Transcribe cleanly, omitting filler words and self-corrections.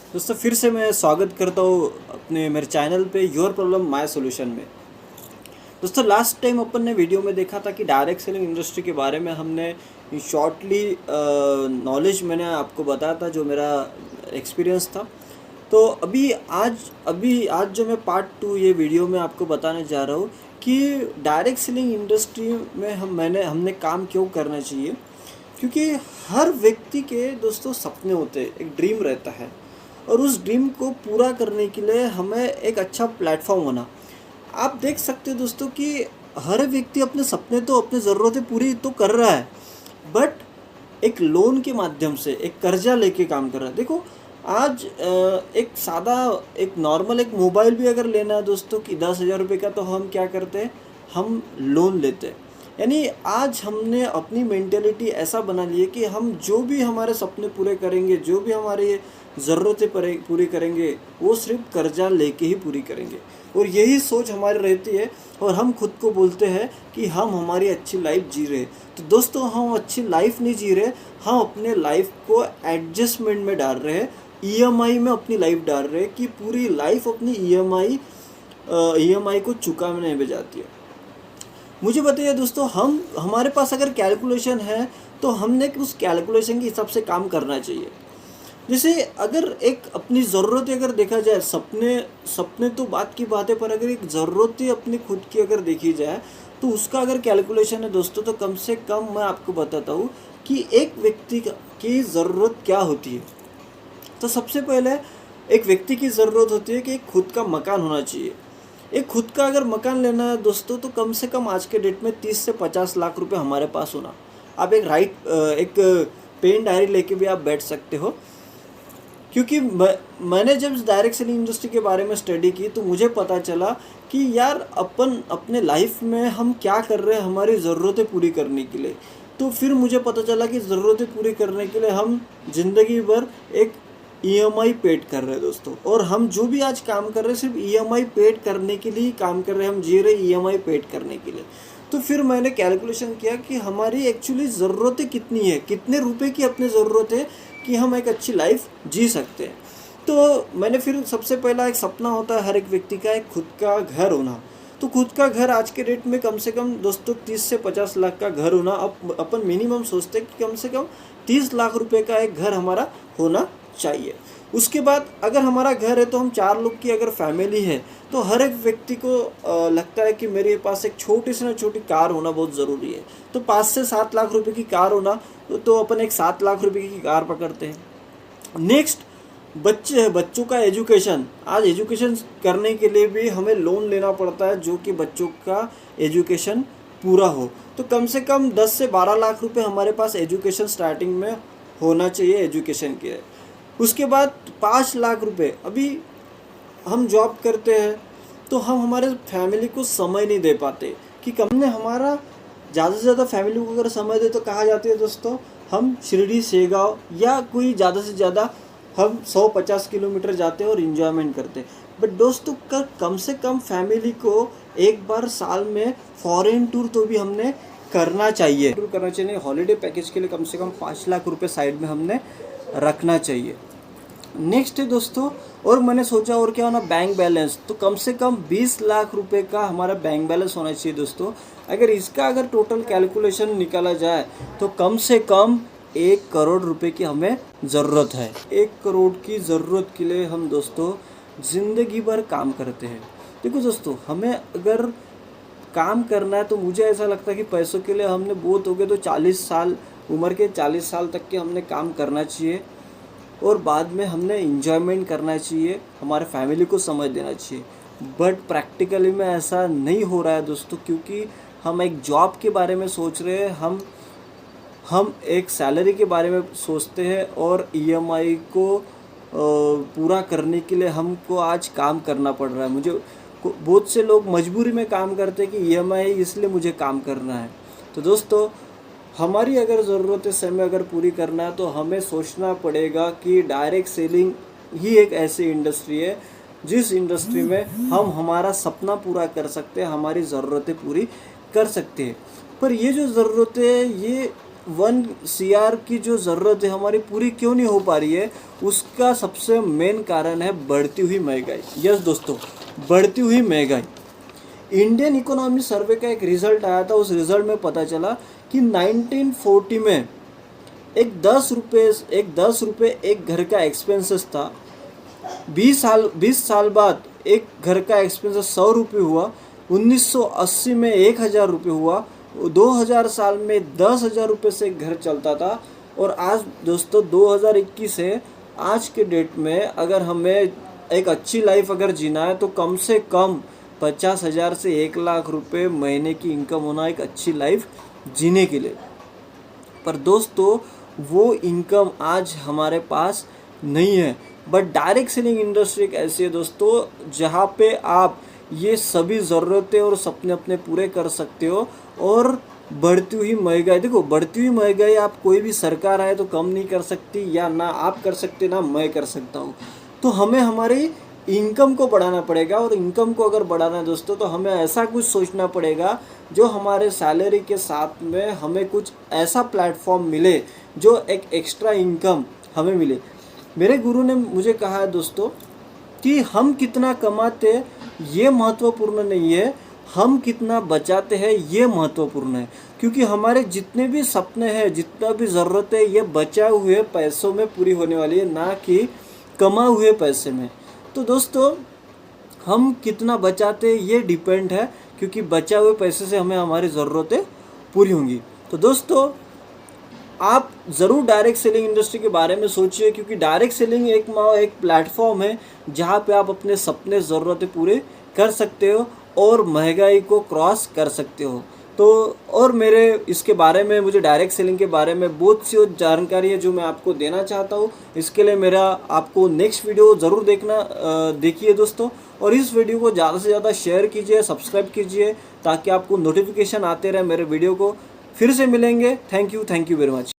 दोस्तों फिर से मैं स्वागत करता हूँ अपने मेरे चैनल पे योर प्रॉब्लम माय सॉल्यूशन में। दोस्तों लास्ट टाइम अपन ने वीडियो में देखा था कि डायरेक्ट सेलिंग इंडस्ट्री के बारे में हमने शॉर्टली नॉलेज मैंने आपको बताया था, जो मेरा एक्सपीरियंस था। तो अभी आज जो मैं पार्ट 2 ये वीडियो में आपको बताने जा रहा हूँ कि डायरेक्ट सेलिंग इंडस्ट्री में हमने काम क्यों करना चाहिए। क्योंकि हर व्यक्ति के दोस्तों सपने होते हैं, एक ड्रीम रहता है, और उस ड्रीम को पूरा करने के लिए हमें एक अच्छा प्लेटफॉर्म बना। आप देख सकते हो दोस्तों कि हर व्यक्ति अपने सपने तो अपनी ज़रूरतें पूरी तो कर रहा है, बट एक लोन के माध्यम से एक कर्जा लेके काम कर रहा है। देखो आज एक सादा एक नॉर्मल एक मोबाइल भी अगर लेना है दोस्तों कि 10,000 रुपये का, तो हम क्या करते हैं, हम लोन लेते हैं। यानी आज हमने अपनी मेंटेलिटी ऐसा बना ली है कि हम जो भी हमारे सपने पूरे करेंगे, जो भी हमारी ज़रूरतें पूरी करेंगे, वो सिर्फ कर्जा लेके ही पूरी करेंगे। और यही सोच हमारी रहती है, और हम खुद को बोलते हैं कि हम हमारी अच्छी लाइफ जी रहे। तो दोस्तों हम अच्छी लाइफ नहीं जी रहे, हम अपने लाइफ को एडजस्टमेंट में डाल रहे हैं, ईएमआई में अपनी लाइफ डाल रहे हैं कि पूरी लाइफ अपनी ईएमआई को चुकाने में जाती है। मुझे बताइए दोस्तों, हमारे पास अगर कैलकुलेशन है तो हमने उस कैलकुलेशन के हिसाब से काम करना चाहिए। जैसे अगर एक अपनी ज़रूरतें अगर देखा जाए, सपने सपने तो बात की बात है, पर अगर एक ज़रूरतें अपनी खुद की अगर देखी जाए तो उसका अगर कैलकुलेशन है दोस्तों, तो कम से कम मैं आपको बताता हूँ कि एक व्यक्ति की ज़रूरत क्या होती है। तो सबसे पहले एक व्यक्ति की ज़रूरत होती है कि एक खुद का मकान होना चाहिए। एक खुद का अगर मकान लेना है दोस्तों, तो कम से कम आज के डेट में 30 से 50 लाख रुपए हमारे पास होना। आप एक पेन डायरी लेके भी आप बैठ सकते हो। क्योंकि मैंने जब डायरेक्ट सेलिंग इंडस्ट्री के बारे में स्टडी की, तो मुझे पता चला कि यार अपन अपने लाइफ में हम क्या कर रहे हैं हमारी ज़रूरतें पूरी करने के लिए। तो फिर मुझे पता चला कि ज़रूरतें पूरी करने के लिए हम ज़िंदगी भर एक ईएमआई पेड कर रहे हैं दोस्तों। और हम जो भी आज काम कर रहे हैं सिर्फ ईएमआई पेड करने के लिए ही काम कर रहे हैं, हम जी रहे ईएमआई पेड करने के लिए। तो फिर मैंने कैलकुलेशन किया कि हमारी एक्चुअली ज़रूरतें कितनी है, कितने रुपए की अपनी ज़रूरत है कि हम एक अच्छी लाइफ जी सकते हैं। तो मैंने फिर सबसे पहला एक सपना होता है हर एक व्यक्ति का, एक खुद का घर होना। तो खुद का घर आज के डेट में कम से कम दोस्तों 30 से 50 लाख का घर होना। अब अपन मिनिमम सोचते हैं कि कम से कम 30 लाख रुपए का एक घर हमारा होना चाहिए। उसके बाद अगर हमारा घर है तो हम 4 लोग की अगर फैमिली है, तो हर एक व्यक्ति को लगता है कि मेरे पास एक छोटी से छोटी कार होना बहुत ज़रूरी है। तो 5 से 7 लाख रुपए की कार होना, तो अपन एक 7 लाख रुपए की कार पकड़ते हैं। नेक्स्ट बच्चों का एजुकेशन। आज एजुकेशन करने के लिए भी हमें लोन लेना पड़ता है, जो कि बच्चों का एजुकेशन पूरा हो। तो कम से कम 10 से 12 लाख रुपए हमारे पास एजुकेशन स्टार्टिंग में होना चाहिए एजुकेशन के। उसके बाद 5 लाख रुपए, अभी हम जॉब करते हैं तो हम हमारे फैमिली को समय नहीं दे पाते कि कम ने हमारा ज़्यादा से ज़्यादा फैमिली को अगर समय दे तो कहाँ जाते हैं दोस्तों, हम शिरडी शेगांव या कोई ज़्यादा से ज़्यादा हम 150 किलोमीटर जाते हैं और इन्जॉयमेंट करते हैं। बट दोस्तों कम से कम फैमिली को एक बार साल में फॉरेन टूर तो भी हमने करना चाहिए। हॉलीडे पैकेज के लिए कम से कम 5 लाख रुपए साइड में हमने रखना चाहिए। नेक्स्ट है दोस्तों, और मैंने सोचा और क्या होना, बैंक बैलेंस। तो कम से कम 20 लाख रुपए का हमारा बैंक बैलेंस होना चाहिए दोस्तों। अगर टोटल कैलकुलेशन निकाला जाए तो कम से कम 1 करोड़ रुपए की हमें ज़रूरत है। 1 करोड़ की ज़रूरत के लिए हम दोस्तों ज़िंदगी भर काम करते हैं। देखो दोस्तों, हमें अगर काम करना है तो मुझे ऐसा लगता है कि पैसों के लिए हमने बहुत हो गए तो 40 साल उम्र के 40 साल तक के हमने काम करना चाहिए, और बाद में हमने इंजॉयमेंट करना चाहिए, हमारे फैमिली को समय देना चाहिए। बट प्रैक्टिकली में ऐसा नहीं हो रहा है दोस्तों, क्योंकि हम एक जॉब के बारे में सोच रहे हैं, हम एक सैलरी के बारे में सोचते हैं, और ईएमआई को पूरा करने के लिए हमको आज काम करना पड़ रहा है। बहुत से लोग मजबूरी में काम करते हैं कि ईएमआई इसलिए मुझे काम करना है। तो दोस्तों हमारी अगर ज़रूरतें समय अगर पूरी करना है तो हमें सोचना पड़ेगा कि डायरेक्ट सेलिंग ही एक ऐसी इंडस्ट्री है जिस इंडस्ट्री में हम हमारा सपना पूरा कर सकते हैं, हमारी ज़रूरतें पूरी कर सकते हैं। पर ये जो ज़रूरतें ये 1 CR की जो ज़रूरत है हमारी पूरी क्यों नहीं हो पा रही है, उसका सबसे मेन कारण है बढ़ती हुई महंगाई। यस दोस्तों, बढ़ती हुई महंगाई। इंडियन इकोनॉमी सर्वे का एक रिज़ल्ट आया था, उस रिज़ल्ट में पता चला कि 1940 में एक 10 रुपये एक घर का एक्सपेंसेस था। 20 साल बाद एक घर का एक्सपेंसेस 100 रुपये हुआ। 1980 में 1000 रुपये हुआ। 2000 साल में 10,000 रुपये से घर चलता था। और आज दोस्तों 2021 है, आज के डेट में अगर हमें एक अच्छी लाइफ अगर जीना है तो कम से कम 50,000 से 1,00,000 रुपये महीने की इनकम होना एक अच्छी लाइफ जीने के लिए। पर दोस्तों वो इनकम आज हमारे पास नहीं है। बट डायरेक्ट सेलिंग इंडस्ट्री एक ऐसी है दोस्तों जहाँ पे आप ये सभी ज़रूरतें और सपने अपने पूरे कर सकते हो। और बढ़ती हुई महंगाई, देखो बढ़ती हुई महंगाई आप कोई भी सरकार आए तो कम नहीं कर सकती, या ना आप कर सकते ना मैं कर सकता हूँ। तो हमें हमारी इनकम को बढ़ाना पड़ेगा। और इनकम को अगर बढ़ाना है दोस्तों तो हमें ऐसा कुछ सोचना पड़ेगा जो हमारे सैलरी के साथ में हमें कुछ ऐसा प्लेटफॉर्म मिले जो एक एक्स्ट्रा इनकम हमें मिले। मेरे गुरु ने मुझे कहा है दोस्तों कि हम कितना कमाते ये महत्वपूर्ण नहीं है, हम कितना बचाते हैं ये महत्वपूर्ण है। क्योंकि हमारे जितने भी सपने हैं, जितना भी ज़रूरत है, ये बचाए हुए पैसों में पूरी होने वाली है, ना कि कमाए हुए पैसे में। तो दोस्तों हम कितना बचाते ये डिपेंड है, क्योंकि बचाए हुए पैसे से हमें हमारी ज़रूरतें पूरी होंगी। तो दोस्तों आप ज़रूर डायरेक्ट सेलिंग इंडस्ट्री के बारे में सोचिए, क्योंकि डायरेक्ट सेलिंग एक प्लेटफॉर्म है जहाँ पे आप अपने सपने ज़रूरतें पूरे कर सकते हो और महंगाई को क्रॉस कर सकते हो। तो और मेरे इसके बारे में, मुझे डायरेक्ट सेलिंग के बारे में बहुत सी जानकारी है जो मैं आपको देना चाहता हूँ। इसके लिए मेरा आपको नेक्स्ट वीडियो ज़रूर देखिए दोस्तों। और इस वीडियो को ज़्यादा से ज़्यादा शेयर कीजिए, सब्सक्राइब कीजिए, ताकि आपको नोटिफिकेशन आते रहे मेरे वीडियो को। फिर से मिलेंगे। Thank you very much.